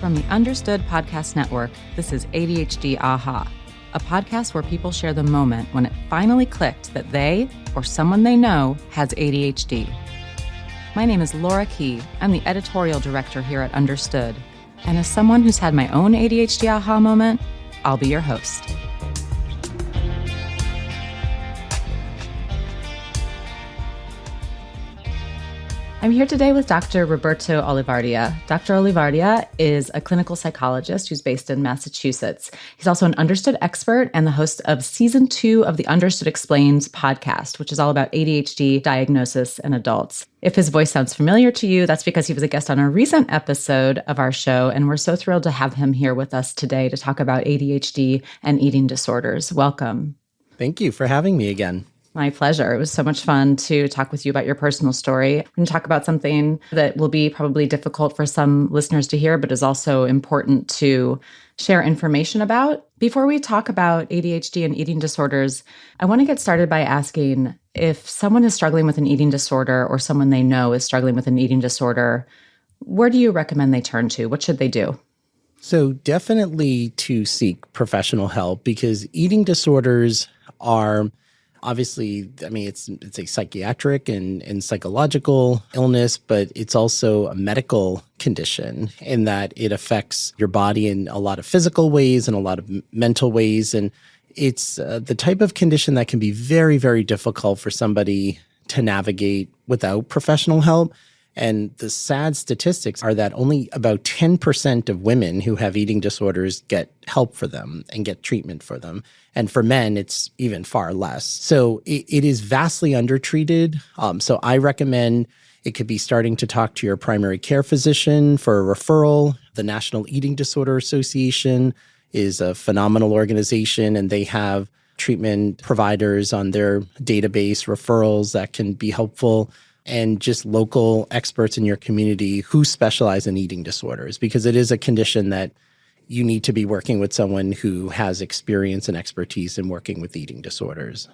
From the Understood Podcast Network, this is ADHD Aha, a podcast where people share the moment when it finally clicked that they, or someone they know, has ADHD. My name is Laura Key. I'm the editorial director here at Understood. And as someone who's had my own ADHD aha moment, I'll be your host. I'm here today with Dr. Roberto Olivardia. Dr. Olivardia is a clinical psychologist who's based in Massachusetts. He's also an Understood expert and the host of Season 2 of the Understood Explains podcast, which is all about ADHD diagnosis in adults. If his voice sounds familiar to you, that's because he was a guest on a recent episode of our show, and we're so thrilled to have him here with us today to talk about ADHD and eating disorders. Welcome. Thank you for having me again. My pleasure. It was so much fun to talk with you about your personal story. We're going to talk about something that will be probably difficult for some listeners to hear, but is also important to share information about. Before we talk about ADHD and eating disorders, I want to get started by asking if someone is struggling with an eating disorder or someone they know is struggling with an eating disorder, where do you recommend they turn to? What should they do? So definitely to seek professional help, because eating disorders are obviously, it's a psychiatric and psychological illness, but it's also a medical condition in that it affects your body in a lot of physical ways and a lot of mental ways. And it's the type of condition that can be very, very difficult for somebody to navigate without professional help. And the sad statistics are that only about 10% of women who have eating disorders get help for them and get treatment for them. And for men, it's even far less. So it is vastly undertreated. So I recommend it could be starting to talk to your primary care physician for a referral. The National Eating Disorder Association is a phenomenal organization, and they have treatment providers on their database, referrals that can be helpful, and just local experts in your community who specialize in eating disorders, because it is a condition that you need to be working with someone who has experience and expertise in working with eating disorders.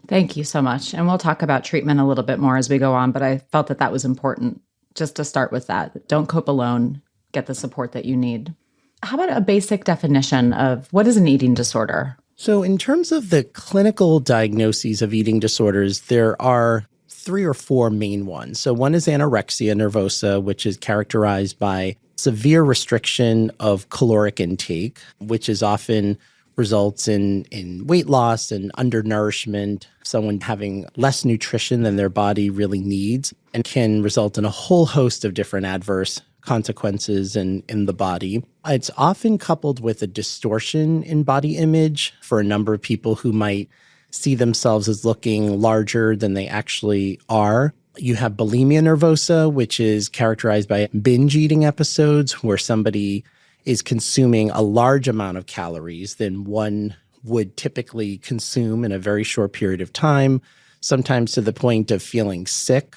Thank you so much. And we'll talk about treatment a little bit more as we go on, but I felt that that was important just to start with that. Don't cope alone. Get the support that you need. How about a basic definition of what is an eating disorder? So in terms of the clinical diagnoses of eating disorders, there are 3 or 4 main ones. So one is anorexia nervosa, which is characterized by severe restriction of caloric intake, which is often results in weight loss and undernourishment, someone having less nutrition than their body really needs, and can result in a whole host of different adverse consequences in the body. It's often coupled with a distortion in body image for a number of people who might see themselves as looking larger than they actually are. You have bulimia nervosa, which is characterized by binge eating episodes where somebody is consuming a large amount of calories than one would typically consume in a very short period of time, sometimes to the point of feeling sick,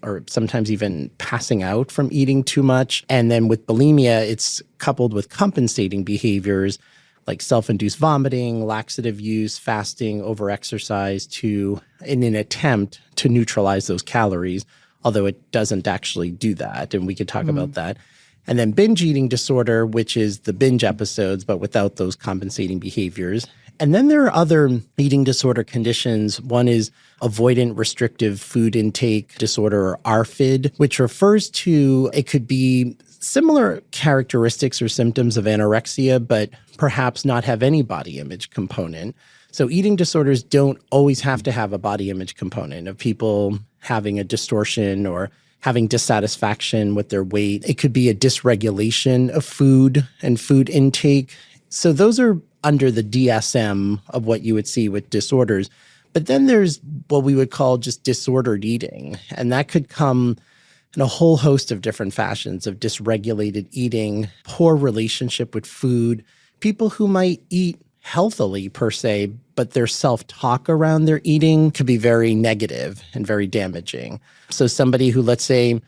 or sometimes even passing out from eating too much. And then with bulimia, it's coupled with compensating behaviors like self-induced vomiting, laxative use, fasting, overexercise in an attempt to neutralize those calories, although it doesn't actually do that. And we could talk about that. And then binge eating disorder, which is the binge episodes, but without those compensating behaviors. And then there are other eating disorder conditions. One is avoidant restrictive food intake disorder, or ARFID, which refers to, it could be similar characteristics or symptoms of anorexia, but perhaps not have any body image component. So eating disorders don't always have to have a body image component of people having a distortion or having dissatisfaction with their weight. It could be a dysregulation of food and food intake. So those are under the DSM of what you would see with disorders. But then there's what we would call just disordered eating. And that could come in a whole host of different fashions of dysregulated eating, poor relationship with food, people who might eat healthily per se, but their self-talk around their eating could be very negative and very damaging. So somebody who, let's say,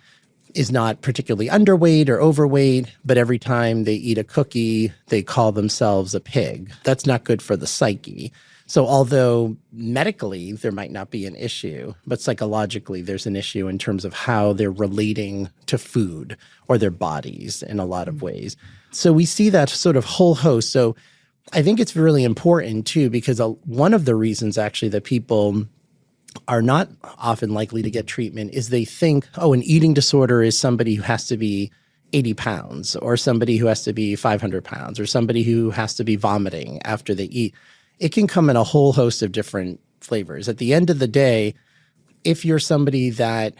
is not particularly underweight or overweight, but every time they eat a cookie, they call themselves a pig. That's not good for the psyche. So although medically there might not be an issue, but psychologically there's an issue in terms of how they're relating to food or their bodies in a lot of ways. So we see that sort of whole host. So I think it's really important too, because one of the reasons actually that people are not often likely to get treatment is they think, oh, an eating disorder is somebody who has to be 80 pounds or somebody who has to be 500 pounds or somebody who has to be vomiting after they eat. It can come in a whole host of different flavors. At the end of the day, if you're somebody that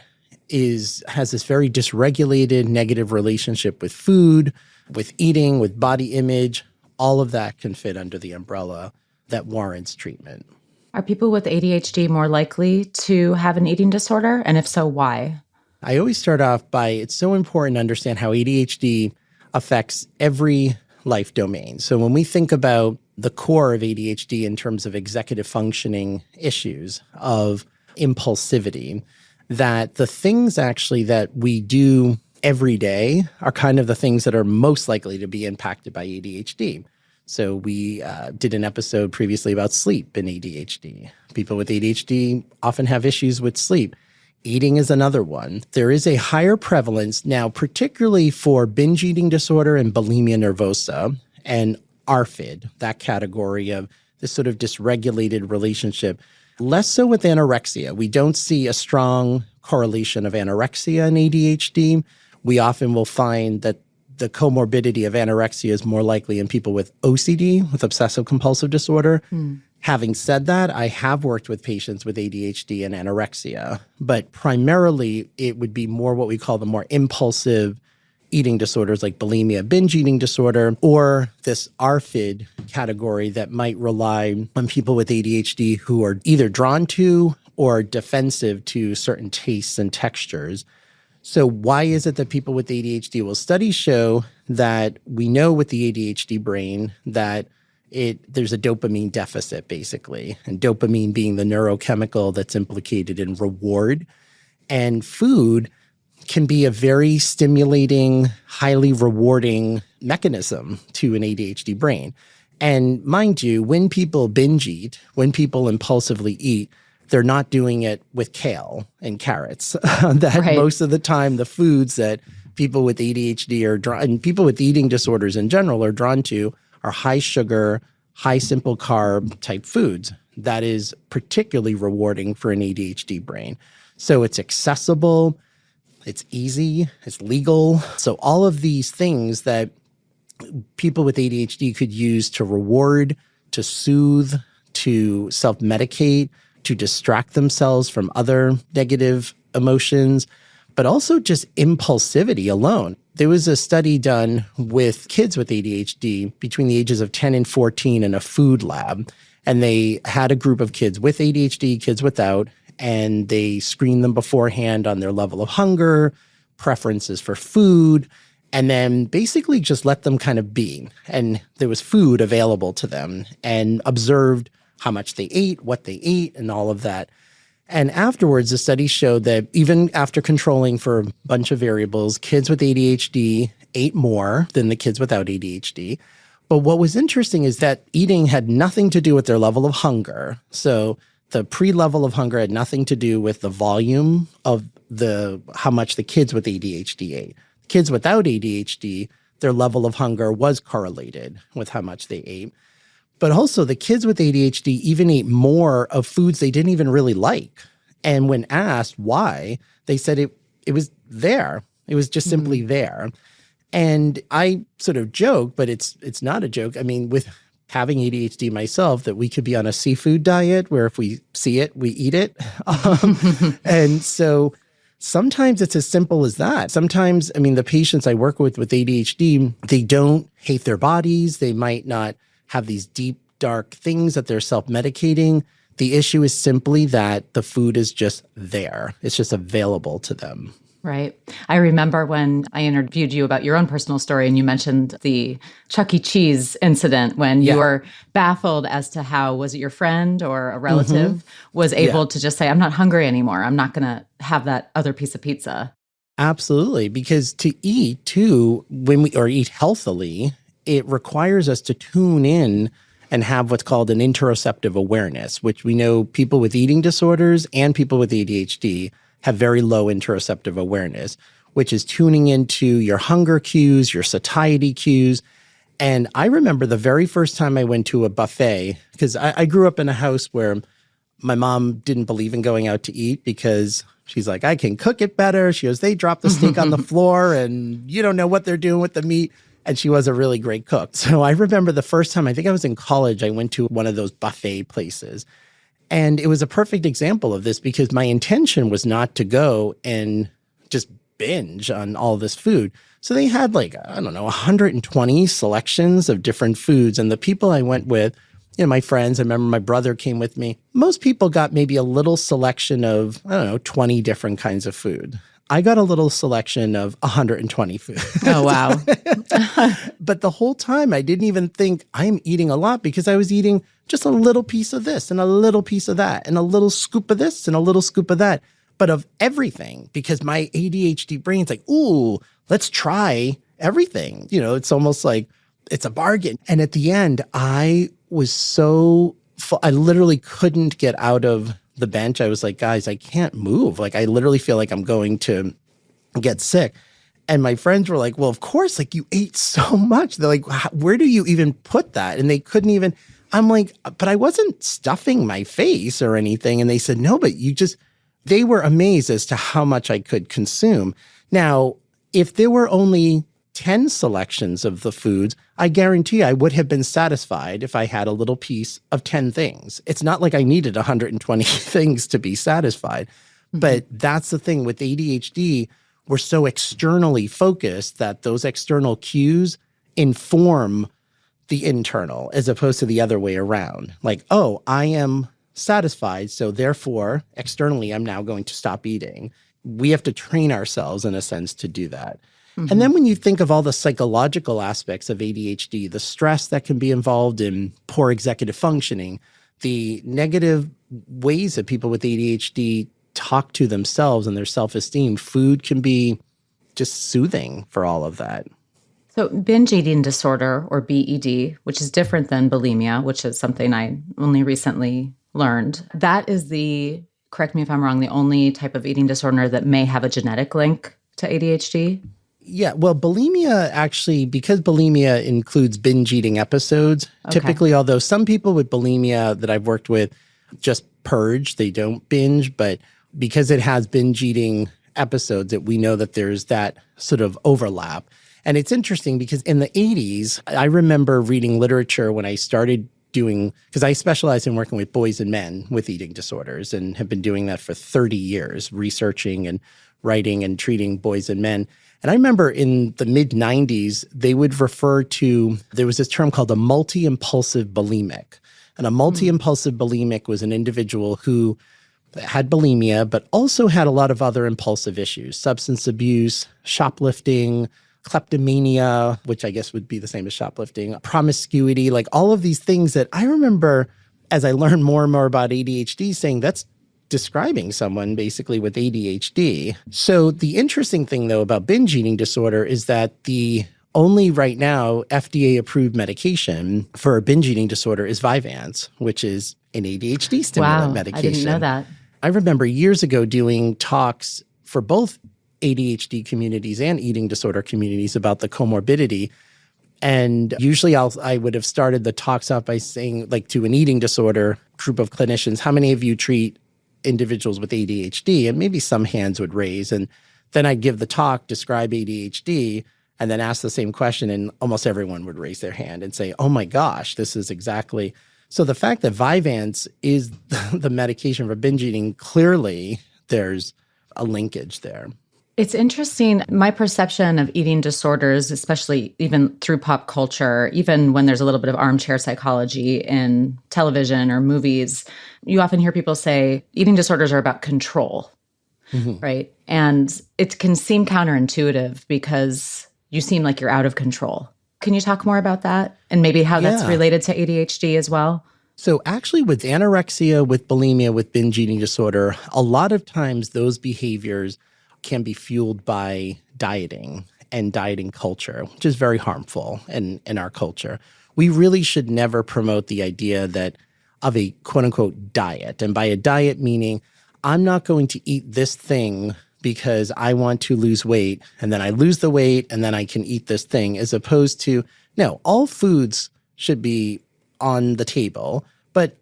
has this very dysregulated negative relationship with food, with eating, with body image, all of that can fit under the umbrella that warrants treatment. Are people with ADHD more likely to have an eating disorder? And if so, why? I always start off by, it's so important to understand how ADHD affects every life domain. So when we think about the core of ADHD in terms of executive functioning issues of impulsivity, that the things actually that we do every day are kind of the things that are most likely to be impacted by ADHD. So we did an episode previously about sleep and ADHD. People with ADHD often have issues with sleep. Eating is another one. There is a higher prevalence now, particularly for binge eating disorder and bulimia nervosa and ARFID, that category of this sort of dysregulated relationship. Less so with anorexia. We don't see a strong correlation of anorexia and ADHD. We often will find that the comorbidity of anorexia is more likely in people with OCD, with obsessive compulsive disorder. Having said that, I have worked with patients with ADHD and anorexia, but primarily it would be more what we call the more impulsive eating disorders like bulimia, binge eating disorder, or this ARFID category that might rely on people with ADHD who are either drawn to or defensive to certain tastes and textures. So why is it that people with ADHD, well, studies show that we know with the ADHD brain that there's a dopamine deficit, basically, and dopamine being the neurochemical that's implicated in reward. And food can be a very stimulating, highly rewarding mechanism to an ADHD brain. And mind you, when people binge eat, when people impulsively eat, they're not doing it with kale and carrots. Most of the time, the foods that people with ADHD are drawn, and people with eating disorders in general are drawn to, are high sugar, high simple carb type foods. That is particularly rewarding for an ADHD brain. So it's accessible, it's easy, it's legal. So all of these things that people with ADHD could use to reward, to soothe, to self-medicate, to distract themselves from other negative emotions, but also just impulsivity alone. There was a study done with kids with ADHD between the ages of 10 and 14 in a food lab, and they had a group of kids with ADHD, kids without, and they screened them beforehand on their level of hunger, preferences for food, and then basically just let them kind of be. And there was food available to them, and observed how much they ate, what they ate, and all of that. And afterwards, the study showed that even after controlling for a bunch of variables, kids with ADHD ate more than the kids without ADHD. But what was interesting is that eating had nothing to do with their level of hunger. So the pre-level of hunger had nothing to do with the volume of how much the kids with ADHD ate. Kids without ADHD, their level of hunger was correlated with how much they ate. But also the kids with ADHD even ate more of foods they didn't even really like. And when asked why, they said it was there. It was just simply there. And I sort of joke, but it's not a joke. I mean, with having ADHD myself, that we could be on a seafood diet where if we see it, we eat it. And so sometimes it's as simple as that. Sometimes, I mean, the patients I work with ADHD, they don't hate their bodies. They might not have these deep, dark things that they're self-medicating. The issue is simply that the food is just there. It's just available to them. Right. I remember when I interviewed you about your own personal story and you mentioned the Chuck E. Cheese incident when you were baffled as to how, was it your friend or a relative was able to just say, I'm not hungry anymore. I'm not going to have that other piece of pizza. Absolutely. Because to eat too, or eat healthily, it requires us to tune in and have what's called an interoceptive awareness, which we know people with eating disorders and people with ADHD have very low interoceptive awareness. which is tuning into your hunger cues, your satiety cues. And I remember the very first time I went to a buffet, because I grew up in a house where my mom didn't believe in going out to eat because she's like, I can cook it better. She goes, they drop the steak on the floor and you don't know what they're doing with the meat. And she was a really great cook. So I remember the first time, I think I was in college, I went to one of those buffet places. And it was a perfect example of this because my intention was not to go and just binge on all this food. So they had 120 selections of different foods. And the people I went with, my friends, I remember my brother came with me. Most people got maybe a little selection of, 20 different kinds of food. I got a little selection of 120 foods. Oh, wow. But the whole time I didn't even think I'm eating a lot because I was eating just a little piece of this and a little piece of that and a little scoop of this and a little scoop of that, but of everything because my ADHD brain's like, ooh, let's try everything. It's almost like it's a bargain. And at the end, I was so full. I literally couldn't get out of the bench. I was like, guys, I can't move. I literally feel like I'm going to get sick. And my friends were like, well, of course, you ate so much. They're like, where do you even put that? And they couldn't even, I'm like, but I wasn't stuffing my face or anything. And they said, no, but they were amazed as to how much I could consume. Now, if there were only 10 selections of the foods, I guarantee I would have been satisfied if I had a little piece of 10 things. It's not like I needed 120 things to be satisfied. But that's the thing with ADHD, we're so externally focused that those external cues inform the internal as opposed to the other way around. Oh, I am satisfied, so therefore, externally, I'm now going to stop eating. We have to train ourselves, in a sense, to do that. And then when you think of all the psychological aspects of ADHD, the stress that can be involved in poor executive functioning, the negative ways that people with ADHD talk to themselves and their self-esteem, food can be just soothing for all of that. So binge eating disorder, or BED, which is different than bulimia, which is something I only recently learned, that is correct me if I'm wrong, the only type of eating disorder that may have a genetic link to ADHD? Yeah, well, bulimia actually, because bulimia includes binge eating episodes, typically, although some people with bulimia that I've worked with just purge, they don't binge, but because it has binge eating episodes, that we know that there's that sort of overlap. And it's interesting because in the 80s, I remember reading literature when I started because I specialize in working with boys and men with eating disorders and have been doing that for 30 years, researching and writing and treating boys and men. And I remember in the mid-90s, they would refer to, there was this term called a multi-impulsive bulimic. And a multi-impulsive bulimic was an individual who had bulimia, but also had a lot of other impulsive issues, substance abuse, shoplifting, kleptomania, which I guess would be the same as shoplifting, promiscuity, all of these things that I remember as I learned more and more about ADHD saying that's describing someone basically with ADHD. So the interesting thing, though, about binge eating disorder is that the only right now FDA-approved medication for a binge eating disorder is Vyvanse, which is an ADHD stimulant medication. I didn't know that. I remember years ago doing talks for both ADHD communities and eating disorder communities about the comorbidity. And usually I would have started the talks off by saying, to an eating disorder group of clinicians, how many of you treat individuals with ADHD? And maybe some hands would raise. And then I'd give the talk, describe ADHD, and then ask the same question, and almost everyone would raise their hand and say, oh my gosh, this is exactly. So the fact that Vyvanse is the medication for binge eating, clearly there's a linkage there. It's interesting. My perception of eating disorders, especially even through pop culture, even when there's a little bit of armchair psychology in television or movies, you often hear people say eating disorders are about control, right? And it can seem counterintuitive because you seem like you're out of control. Can you talk more about that and maybe how that's related to ADHD as well? So actually with anorexia, with bulimia, with binge eating disorder, a lot of times those behaviors can be fueled by dieting and dieting culture, which is very harmful in our culture. We really should never promote the idea of a quote unquote diet. And by a diet meaning, I'm not going to eat this thing because I want to lose weight, and then I lose the weight, and then I can eat this thing, as opposed to, no, all foods should be on the table, but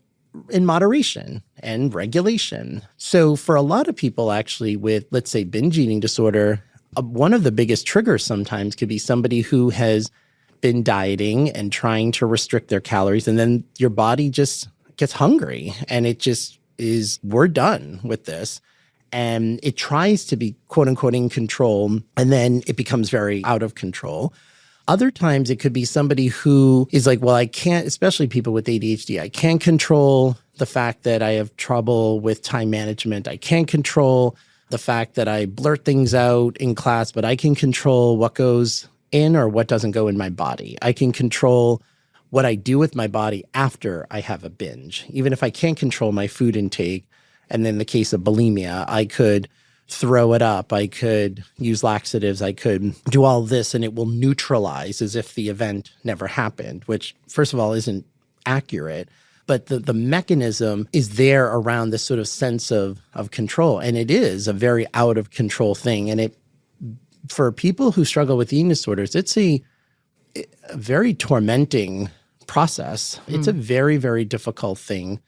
in moderation and regulation. So for a lot of people actually with, let's say, binge eating disorder, one of the biggest triggers sometimes could be somebody who has been dieting and trying to restrict their calories, and then your body just gets hungry and it just is, we're done with this. And it tries to be quote unquote in control, and then it becomes very out of control. Other times it could be somebody who is like, well, I can't, especially people with ADHD, I can't control the fact that I have trouble with time management. I can't control the fact that I blurt things out in class, but I can control what goes in or what doesn't go in my body. I can control what I do with my body after I have a binge. Even if I can't control my food intake, and in the case of bulimia, I could throw it up, I could use laxatives, I could do all this, and it will neutralize as if the event never happened, which, first of all, isn't accurate. But the mechanism is there around this sort of sense of control. And it is a very out of control thing. And for people who struggle with eating disorders, it's a very tormenting process. It's a very, very difficult thing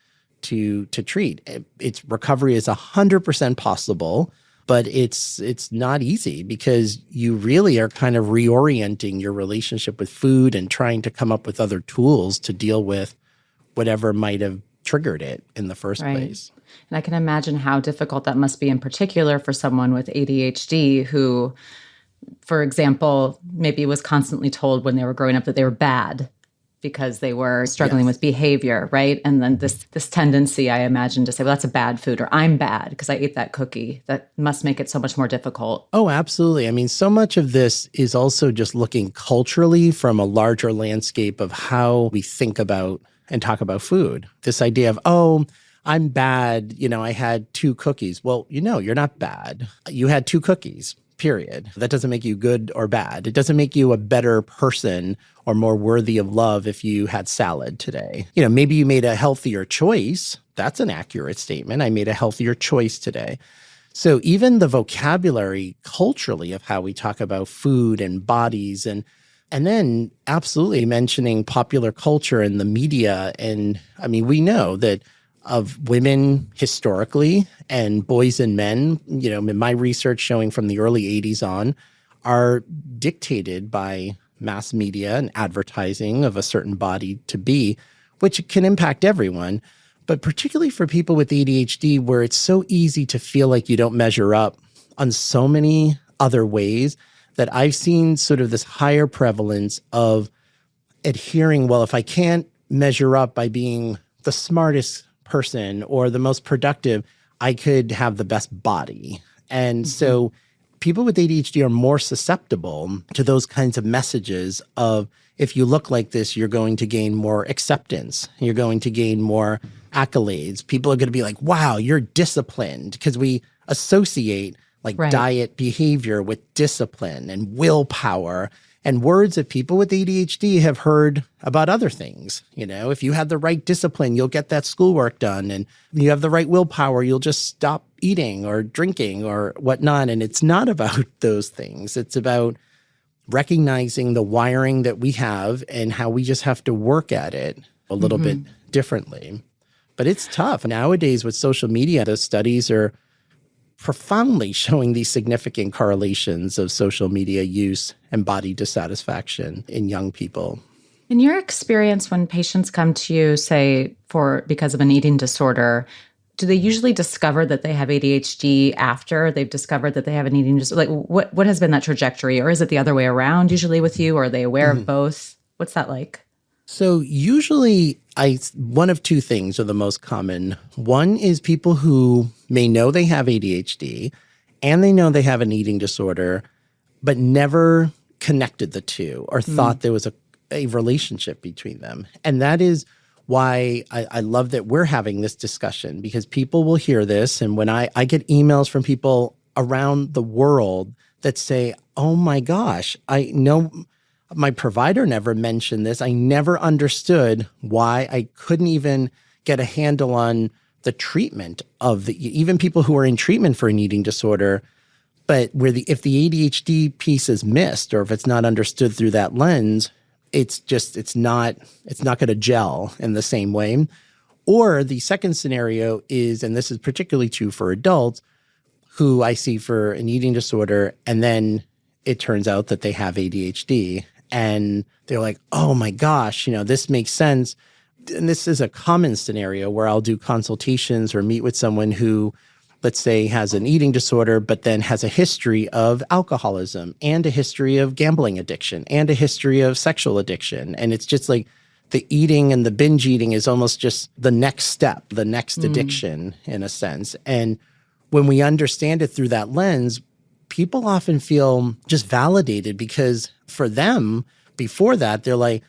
to treat. Its recovery is 100% possible, but it's not easy because you really are kind of reorienting your relationship with food and trying to come up with other tools to deal with whatever might have triggered it in the first place. And I can imagine how difficult that must be, in particular for someone with ADHD who, for example, maybe was constantly told when they were growing up that they were bad because they were struggling with behavior, right? And then this tendency, I imagine, to say, well, that's a bad food, or I'm bad because I ate that cookie. That must make it so much more difficult. Oh, absolutely. I mean, so much of this is also just looking culturally from a larger landscape of how we think about and talk about food. This idea of, oh, I'm bad, I had 2 cookies. Well, you're not bad. You had 2 cookies. Period. That doesn't make you good or bad. It doesn't make you a better person or more worthy of love if you had salad today. Maybe you made a healthier choice. That's an accurate statement. I made a healthier choice today. So even the vocabulary culturally of how we talk about food and bodies, and then absolutely mentioning popular culture and the media. And I mean, we know that of women historically and boys and men, in my research showing from the early 80s on, are dictated by mass media and advertising of a certain body to be, which can impact everyone, but particularly for people with ADHD, where it's so easy to feel like you don't measure up on so many other ways, that I've seen sort of this higher prevalence of adhering, well, if I can't measure up by being the smartest person or the most productive, I could have the best body. And so people with ADHD are more susceptible to those kinds of messages of, if you look like this, you're going to gain more acceptance. You're going to gain more accolades. People are going to be like, wow, you're disciplined, because we associate diet behavior with discipline and willpower, and words that people with ADHD have heard about other things. If you had the right discipline, you'll get that schoolwork done. And you have the right willpower, you'll just stop eating or drinking or whatnot. And it's not about those things. It's about recognizing the wiring that we have and how we just have to work at it a little bit differently. But it's tough. Nowadays with social media, the studies are profoundly showing these significant correlations of social media use and body dissatisfaction in young people. In your experience, when patients come to you, say, because of an eating disorder, do they usually discover that they have ADHD after they've discovered that they have an eating disorder? What has been that trajectory? Or is it the other way around usually with you? Or are they aware of both? What's that like? So usually one of 2 things are the most common. One is people who may know they have ADHD and they know they have an eating disorder, but never connected the two or thought there was a relationship between them. And that is why I love that we're having this discussion, because people will hear this. And when I get emails from people around the world that say, oh my gosh, I know my provider never mentioned this. I never understood why I couldn't even get a handle on the treatment of even people who are in treatment for an eating disorder But if the ADHD piece is missed, or if it's not understood through that lens, it's not going to gel in the same way. Or the second scenario is, and this is particularly true for adults who I see for an eating disorder, and then it turns out that they have ADHD, and they're like, oh my gosh, this makes sense. And this is a common scenario where I'll do consultations or meet with someone who, let's say, has an eating disorder, but then has a history of alcoholism and a history of gambling addiction and a history of sexual addiction. And it's just like the eating and the binge eating is almost just the next step, the next addiction in a sense. And when we understand it through that lens, people often feel just validated, because for them, before that, they're like,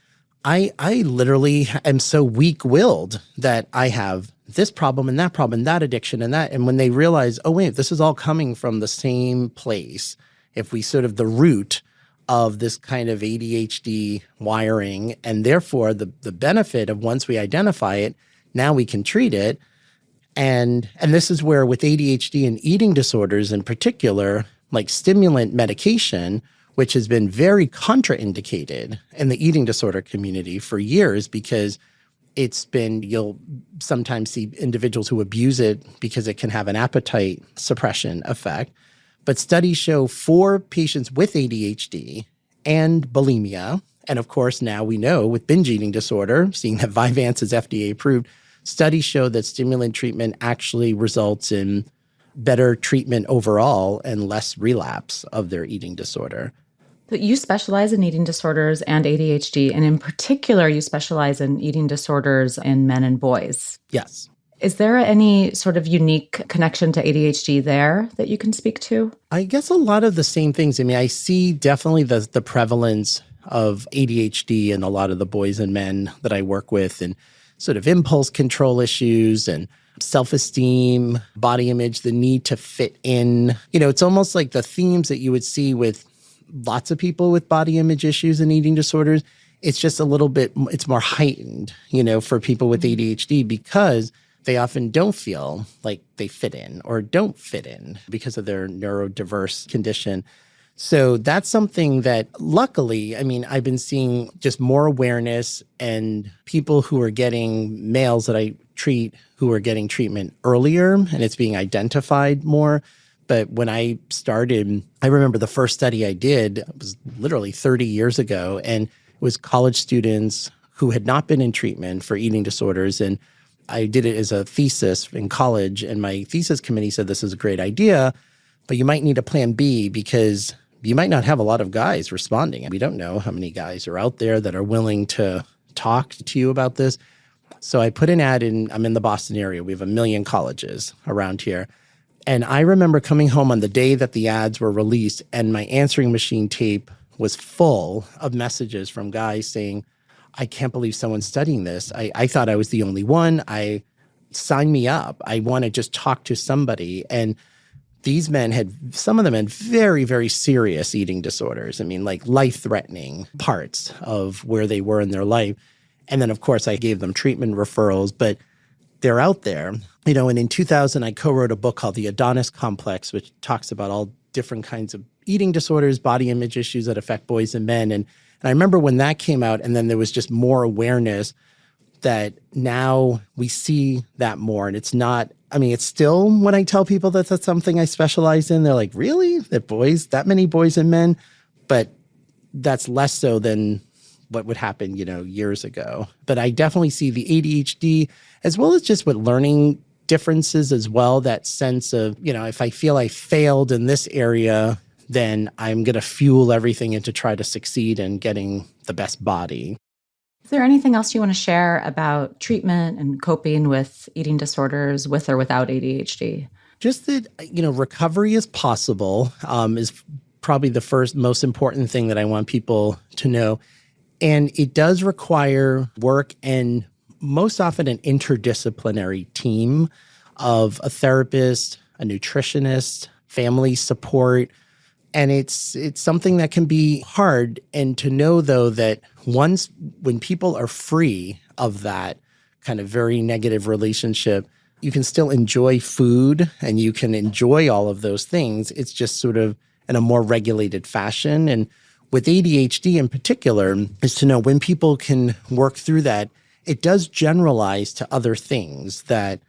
I literally am so weak-willed that I have this problem and that addiction and that. And when they realize, oh, wait, this is all coming from the same place, if we sort of the root of this kind of ADHD wiring, and therefore the benefit of once we identify it, now we can treat it. And this is where with ADHD and eating disorders in particular, like stimulant medication, which has been very contraindicated in the eating disorder community for years, because you'll sometimes see individuals who abuse it because it can have an appetite suppression effect. But studies show for patients with ADHD and bulimia, and of course now we know with binge eating disorder, seeing that Vyvanse is FDA approved, studies show that stimulant treatment actually results in better treatment overall and less relapse of their eating disorder. But you specialize in eating disorders and ADHD, and in particular, you specialize in eating disorders in men and boys. Yes. Is there any sort of unique connection to ADHD there that you can speak to? I guess a lot of the same things. I mean, I see definitely the prevalence of ADHD in a lot of the boys and men that I work with, and sort of impulse control issues and self-esteem, body image, the need to fit in. It's almost like the themes that you would see with lots of people with body image issues and eating disorders. It's just it's more heightened, for people with ADHD, because they often don't feel like they fit in or don't fit in because of their neurodiverse condition. So that's something that luckily, I've been seeing just more awareness, and people who are getting males that I treat who are getting treatment earlier, and it's being identified more. But when I started, I remember the first study I did was literally 30 years ago, and it was college students who had not been in treatment for eating disorders. And I did it as a thesis in college, and my thesis committee said, this is a great idea, but you might need a plan B, because you might not have a lot of guys responding. We don't know how many guys are out there that are willing to talk to you about this. So I put an ad in, I'm in the Boston area. We have 1 million colleges around here. And I remember coming home on the day that the ads were released, and my answering machine tape was full of messages from guys saying, I can't believe someone's studying this. I thought I was the only one. Sign me up. I want to just talk to somebody. And these men some of them had very, very serious eating disorders. Like life-threatening parts of where they were in their life. And then, of course, I gave them treatment referrals, but they're out there. And in 2000, I co-wrote a book called The Adonis Complex, which talks about all different kinds of eating disorders, body image issues that affect boys and men. And I remember when that came out, and then there was just more awareness that now we see that more. And it's not, it's still, when I tell people that that's something I specialize in, they're like, really? That many boys and men? But that's less so than what would happen, years ago. But I definitely see the ADHD, as well as just with learning differences as well, that sense of, if I feel I failed in this area, then I'm going to fuel everything in to try to succeed in getting the best body. Is there anything else you want to share about treatment and coping with eating disorders with or without ADHD? Just that, recovery is possible, is probably the first most important thing that I want people to know. And it does require work, and most often an interdisciplinary team of a therapist, a nutritionist, family support. And it's something that can be hard. And to know, though, that when people are free of that kind of very negative relationship, you can still enjoy food and you can enjoy all of those things. It's just sort of in a more regulated fashion. And with ADHD in particular, is to know when people can work through that, it does generalize to other things that,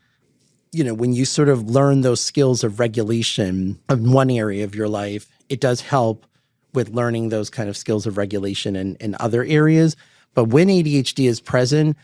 when you sort of learn those skills of regulation in one area of your life, it does help with learning those kind of skills of regulation in other areas. But when ADHD is present,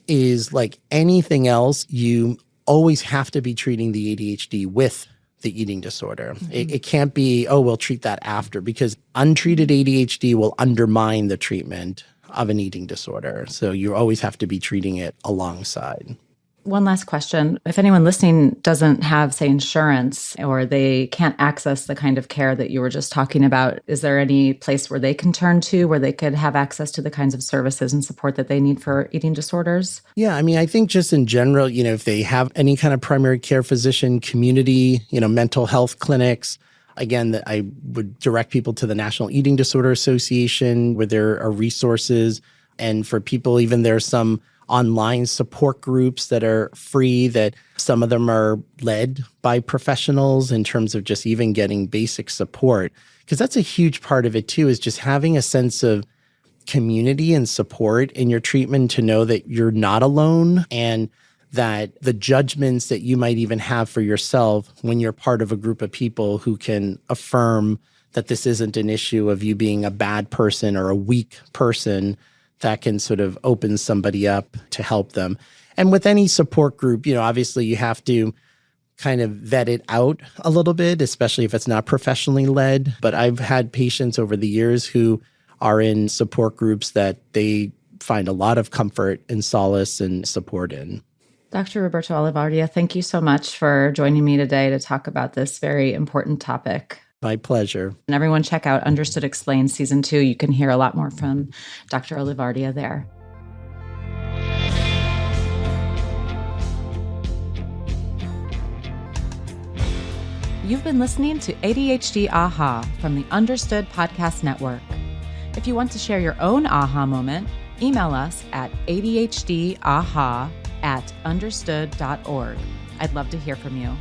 is like anything else, you always have to be treating the ADHD with the eating disorder. It can't be, we'll treat that after, because untreated ADHD will undermine the treatment of an eating disorder. So you always have to be treating it alongside. One last question. If anyone listening doesn't have, say, insurance, or they can't access the kind of care that you were just talking about, is there any place where they can turn to where they could have access to the kinds of services and support that they need for eating disorders? Yeah, I think just in general, if they have any kind of primary care physician, community, mental health clinics, again, that I would direct people to the National Eating Disorder Association, where there are resources. And for people, even there's some online support groups that are free, that some of them are led by professionals in terms of just even getting basic support. Because that's a huge part of it too, is just having a sense of community and support in your treatment, to know that you're not alone, and that the judgments that you might even have for yourself when you're part of a group of people who can affirm that this isn't an issue of you being a bad person or a weak person, that can sort of open somebody up to help them. And with any support group, obviously you have to kind of vet it out a little bit, especially if it's not professionally led. But I've had patients over the years who are in support groups that they find a lot of comfort and solace and support in. Dr. Roberto Olivardia, thank you so much for joining me today to talk about this very important topic. My pleasure. And everyone check out Understood Explained Season 2. You can hear a lot more from Dr. Olivardia there. You've been listening to ADHD Aha from the Understood Podcast Network. If you want to share your own aha moment, email us at adhdaha@understood.org. I'd love to hear from you.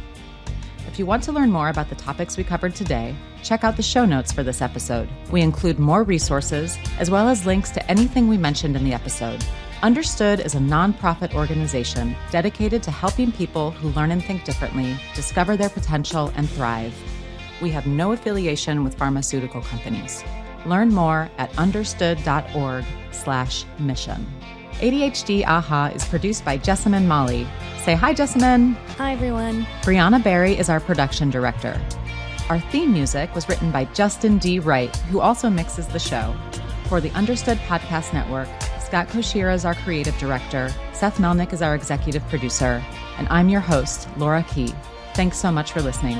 If you want to learn more about the topics we covered today, check out the show notes for this episode. We include more resources, as well as links to anything we mentioned in the episode. Understood is a nonprofit organization dedicated to helping people who learn and think differently discover their potential and thrive. We have no affiliation with pharmaceutical companies. Learn more at understood.org/mission. ADHD Aha is produced by Jessamine Molly. Say hi, Jessamine. Hi, everyone. Brianna Berry is our production director. Our theme music was written by Justin D. Wright, who also mixes the show. For the Understood Podcast Network, Scott Koshira is our creative director, Seth Melnick is our executive producer, and I'm your host, Laura Key. Thanks so much for listening.